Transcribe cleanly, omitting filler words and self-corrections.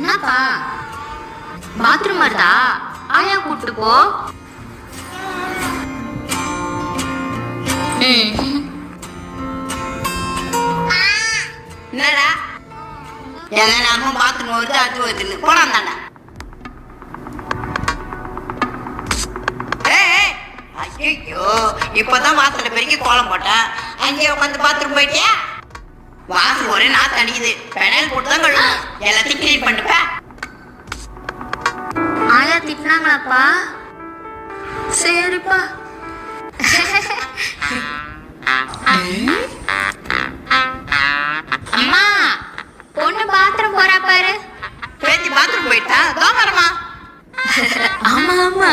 என்னப்பா பாத்ரூம் வருதா? ஆயா கூட்டு போ. என்னடா எங்க நம்ம பாத்ரூம் வருது அது வருதுன்னு போலாம் தாண்டா. ஐயோ இப்பதான் வாசல பெருக்கி கோலம் போட்டேன். அங்கேயே உட்காந்து பாத்ரூம் போயிட்டியா? வாசல் ஒரே நாத்து அடிக்குது. பெனல் போட்டு தான் கழுவணும். எல்லாத்தையும் கிளீன் பண்ணுப்ப. ஆயா திட்டினாங்களாப்பா? சரிப்பா. அம்மா பொண்ணு பாத்ரூம் போறா பாரு. பேத்தி பாத்ரூம் போயிட்டா? வரமா? ஆமா ஆமா.